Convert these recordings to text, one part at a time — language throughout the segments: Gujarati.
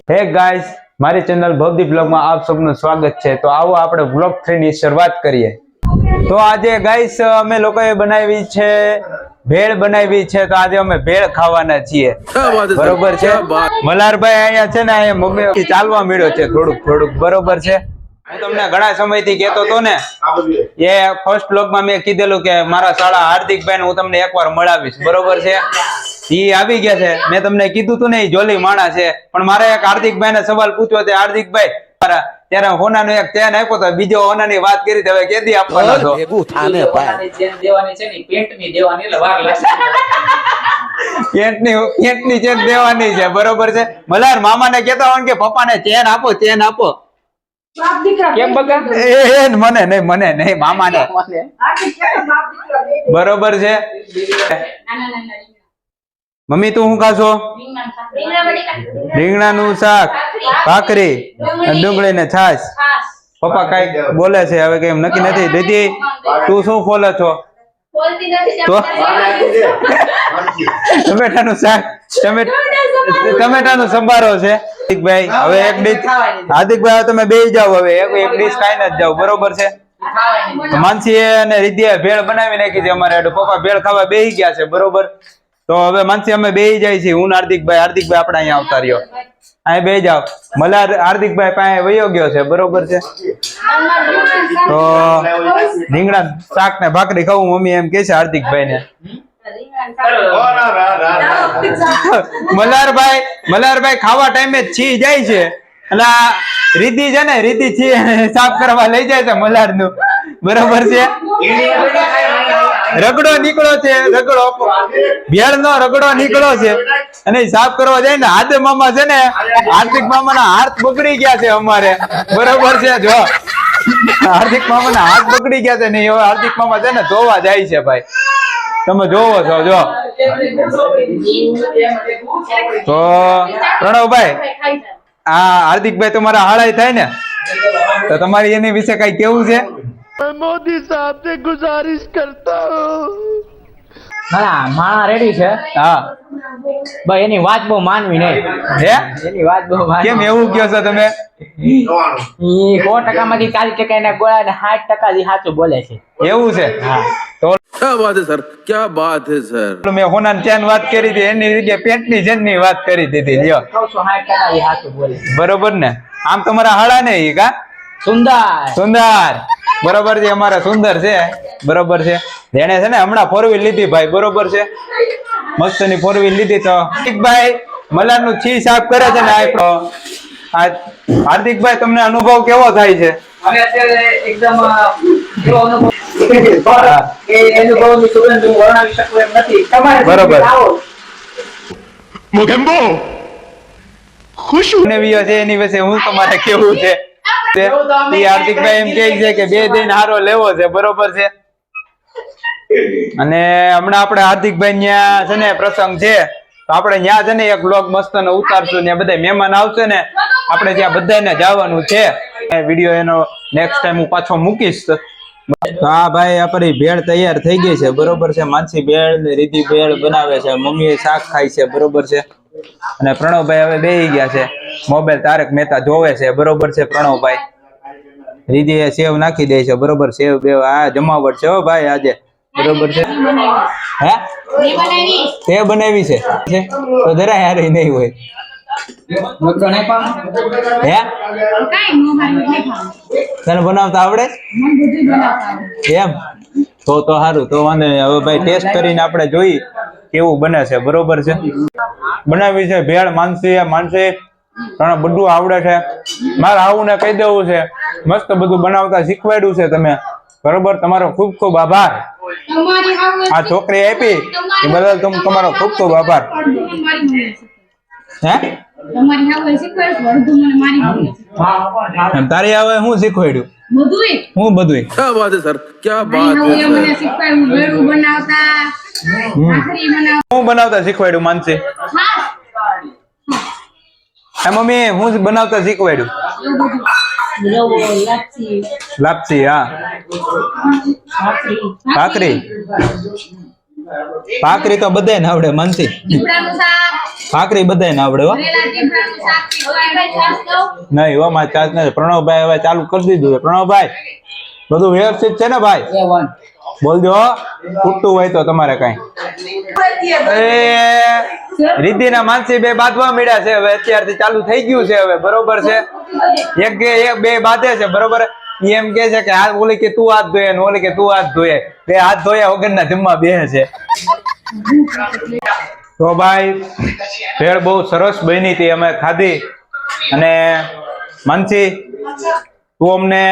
હે ગાઈસ, મારી ચેનલ ભવદીપ બ્લોગમાં આપ સૌનું સ્વાગત છે। તો આવો આપણે બ્લોગ 3 ની શરૂઆત કરીએ। તો આજે ગાઈસ અમે લોકોએ બનાવી છે ભેળ બનાવી છે। તો આજે અમે ભેળ ખાવાના છીએ, બરોબર છે। મલારભાઈ અહીંયા છે ને, અહીંયા મમ્મી ચાલવા મળ્યો છે થોડુંક બરોબર છે। હું તમને ઘણા સમયથી કહેતો હતો ને, એ ફર્સ્ટ બ્લોગમાં મેં કીધેલું કે મારા શાળા હાર્દિકભાઈ ને હું તમને એકવાર મળાવીશ, બરોબર છે। ઈ આવી ગયા છે। મેં તમને કીધું તું ને, ઈ જોલી માણા છે, પણ મારે એક હાર્દિકભાઈ ને સવાલ પૂછ્યો છે। હાર્દિકભાઈ ત્યારે હોનાનો એક ચેન આપ્યો તો, બીજો હોનાની વાત કરી તો હવે કેદી આપવાનો છો? ભેગું થાને ભાઈ, ચેન દેવાની છે ને, પેન્ટની દેવાની એટલે વાર લાગશે। પેન્ટની ચેન દેવાની છે, બરોબર છે। મલાર મામાને કહેતા હોય કે પપ્પાને ચેન આપો, ચેન આપો। કેમ બગા? મને નહીં મામાને, બરોબર છે। મમ્મી તું શું ખાશો? રીંગણાનું શાક, ભાખરી, ડુંગળી ને છાશ। પપ્પા કઈ બોલે છે હવે, કઈ નક્કી નથી। દીદી તું શું બોલે છો? તો ટમેટાનું શાક, ટમેટાનો સંભારો છે। હાર્દિકભાઈ હવે એક ડીશ, હાર્દિકભાઈ તમે બેસી જાઓ, હવે એક ડીશ ખાઈને જ જાઓ, બરોબર છે। માનસી અને રીધિએ ભેળ બનાવી નાખી છે અમારે, પપ્પા ભેળ ખાવા બેસી ગયા છે, બરોબર। તો હવે માનસી અમે બેસી જાય છીએ, હું હાર્દિકભાઈ આપણે અહીંયા આવતા રહ્યો, અહીં બેસી જાઓ। મલાર હાર્દિકભાઈ પાસે વયો ગયો છે, બરોબર છે। તો રીંગણા શાક ને ભાખરી ખાવું મમ્મી એમ કે છે હાર્દિકભાઈ ને। મલારભાઈ ખાવા ટાઈમે છી જાય છે, એટલે રીતિ છે ને, રીતિ છી સાફ કરવા લઈ જાય છે મલાર નું, બરોબર છે। રગડો નીકળો છે, રગડો ભેળ નો રગડો નીકળો છે, અને સાફ કરવા જાય ને, હાથે મામા છે ને, હાર્દિક મામા ના હાથ બગડી ગયા છે અમારે, બરોબર છે। જો હાર્દિક મામા ના હાથ બગડી ગયા છે ને, હવે હાર્દિક મામા છે ને ધોવા જાય છે ભાઈ, તમે જોવો છો। જો તો પ્રણવભાઈ, આ હાર્દિકભાઈ તમારા હાળાઈ થાય ને, તો તમારી એની વિશે કઈ કેવું છે? मोदी साहब से गुजारिश करता हूँ। માણા રેડી છે। હા ભાઈ એની વાત બહુ માનવી નહીં, હે એની વાત બહુ માનવી। કેમ એવું કહો છો તમે? ઈ 100% માંથી 40% ના ગોળા ને 60% જ સાચું બોલે છે, એવું છે? હા। તો क्या बात है सर, क्या बात है सर। મેં હોનાની ચેન વાત કરી હતી, એની જગ્યાએ પેન્ટની ચેન ની વાત કરી દીધી, લ્યો 60% જ સાચું બોલે છે, બરોબર ને? આમ તમારા હાડા ને ઈ કા સુંદર, બરોબર છે, અમારા સુંદર છે, બરોબર છે। જેને છે ને હમણાં 4 વ્હીલ લીધી ભાઈ, બરોબર છે, મસ્ત ની 4 વ્હીલ લીધી। તો હાર્દિકભાઈ મલાર નું છી સાફ કરે છે ને, હાર્દિકભાઈ તમને અનુભવ કેવો થાય છે? અમે અત્યારે એકદમ એવો અનુભવ કે અનુભવની સુગંધ હું વર્ણવી શકું એમ નથી, તમારે બરોબર मोगेम्बो खुश છે એની વિશે હું તમારે કેવું છે? હાર્દિકભાઈ એમ કહે છે કે 2 દિન હારો લેવો છે, બરોબર છે। અને હમણાં આપણે હાર્દિકભાઈ ત્યાં છે ને પ્રસંગ છે, તો આપણે ત્યાં છે ને એક વ્લોગ મસ્ત નો ઉતારશું, ત્યાં બધા મહેમાન આવશે ને, આપણે ત્યાં બધાને જવાનું છે। વિડીયો એનો નેક્સ્ટ ટાઈમ હું પાછો મૂકીશ। હા ભાઈ, આપણી ભેળ તૈયાર થઈ ગઈ છે, બરોબર છે। માનસી ભેળ ને રીતિ ભેળ બનાવે છે, મમ્મી શાક ખાય છે, બરોબર છે। અને પ્રણવભાઈ હવે બેસી ગયા છે, મોબાઈલ તારક મહેતા જોવે છે, બરોબર છે। પ્રણવભાઈ રીતિ સેવ નાખી દે છે, બરોબર, સેવ બેવ આ જમાવટ છે હો ભાઈ આજે, બરોબર છે। હે તે બનાવી છે તો જરા યાર નહીં હોય, હે તને બનાવતા આવડે એમ? તો સારું, તો વાંધો નહીં। હવે ભાઈ ટેસ્ટ કરીને આપણે જોઈ કેવું બને છે, બરોબર છે। બનાવી છે ભેળ માનસી ઘણા બધું આવડે છે, મારે આવું ને કહી દેવું છે, મસ્ત બધું બનાવતા શીખવાડ્યું છે તમે, બરોબર। તમારો ખૂબ ખૂબ આભાર, આ છોકરી આપી એ બદલ તમારો ખૂબ ખૂબ આભાર। હે તારી આવે હું શીખવાડ્યું? હું બધું? क्या बात है सर, क्या बात है હું બનાવતા શીખવાડ્યું માનસી? હે મમ્મી, હું બનાવતા શીખવાડ્યું? લાપસી, હા, ભાખરી, ભાખરી તો બધાને આવડે માનસી, ટીમડાનું શાક, ભાખરી બધાને આવડે હો. ભરેલા ટીમડાનું શાક, તીખું છાશ દઉં. નહીં હો મારે ચાર્જ નથી. પ્રણવભાઈ હવે ચાલુ કરી દીધું છે. પ્રણવભાઈ બધું વ્યવસ્થિત છે ને ભાઈ? બોલ દો ખૂટતું હોય તો તમારે કઈ. રીતિ ના માનસી બે બાંધવા મળ્યા છે હવે, અત્યારથી ચાલુ થઈ ગયું છે હવે, બરોબર છે. એક બે બાંધે છે બરોબર. એમ કે છે કે આ ઓલી કે તું હાથ ધોયે ને ઓલી કે તું હાથ ધોયે, બે હાથ ધોયા વગરના જમવા બેસે છે. તો ભાઈ ભેળ બહુ સરસ બની હતી, અમે ખાધી. અને માનસી તું અમને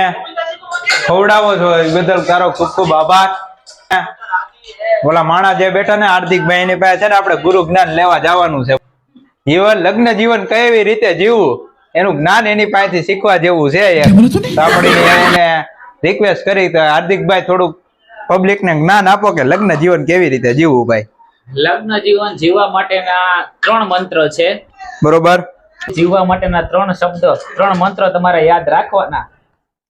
ખવડાવો છો એ બદલ તારો ખૂબ ખૂબ આભાર. ઓલા માણા જે બેઠા ને હાર્દિકભાઈ એની પાસે છે ને આપણે ગુરુ જ્ઞાન લેવા જવાનું છે. જીવન લગ્ન જીવન કેવી રીતે જીવવું એનું જ્ઞાન એની પાસેથી શીખવા જેવું છે. આપણે એને રિક્વેસ્ટ કરી તો હાર્દિકભાઈ થોડુંક પબ્લિક ને જ્ઞાન આપો કે લગ્ન જીવન કેવી રીતે જીવવું ભાઈ. લગ્ન જીવન જીવવા માટેના 3 મંત્ર છે. બરોબર. જીવવા માટેના 3 શબ્દ, 3 મંત્ર તમારે યાદ રાખવાના.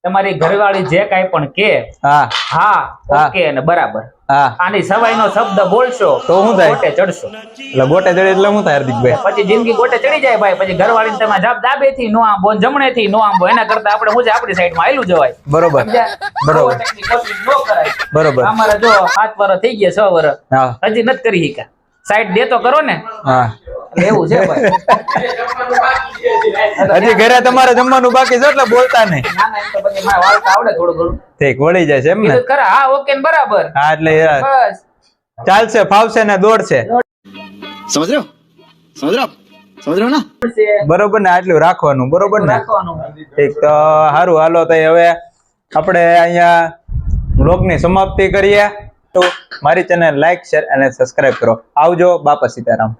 તમારી ઘરવાળી જે કાંઈ પણ કે હા હા ઓકે અને બરાબર, હા આની સવાઈનો શબ્દ બોલશો તો શું થાય? ગોટે ચડશો. એટલે ગોટે ચડે એટલે શું થાય હાર્દિકભાઈ? પછી જિંદગી ગોટે ચડી જાય ભાઈ. પછી ઘરવાળીને તમે ડાબેથી નો આંબો, જમણેથી નો આંબો, એના કરતા આપણે હું છે આપણી સાઈડમાં આયલું જવાય. બરોબર બરોબર બરોબર. અમારે જો 7 વર્ષ થઈ ગયા, 6 વર્ષ હા હજી નથી કરી શીખ્યા. સાઈડ દે તો કરો ને. હા એવું છે ભાઈ. હજી ઘરે તમારે જમવાનું બાકી છે એટલે બોલતા નહીં. ના ના, એમ તો પછી મારે વાળતા આવડે થોડું ઘણું. ઠીક વળી જાય છે એમ ને? કીધું ખરા હા ઓકે ને બરાબર. હા એટલે બસ ચાલશે, ફાવશે ને દોડશે. समझ रहे हो ना બરોબર ને? આટલું રાખવાનું બરોબર ને? રાખવાનું. ઠીક તો સારું હાલો તો હવે આપણે અહીંયા વ્લોગની સમાપ્તિ કરીએ. તો મારી ચેનલ લાઈક શેર અને સબસ્ક્રાઇબ કરો. આવજો. બાપા સીતારામ.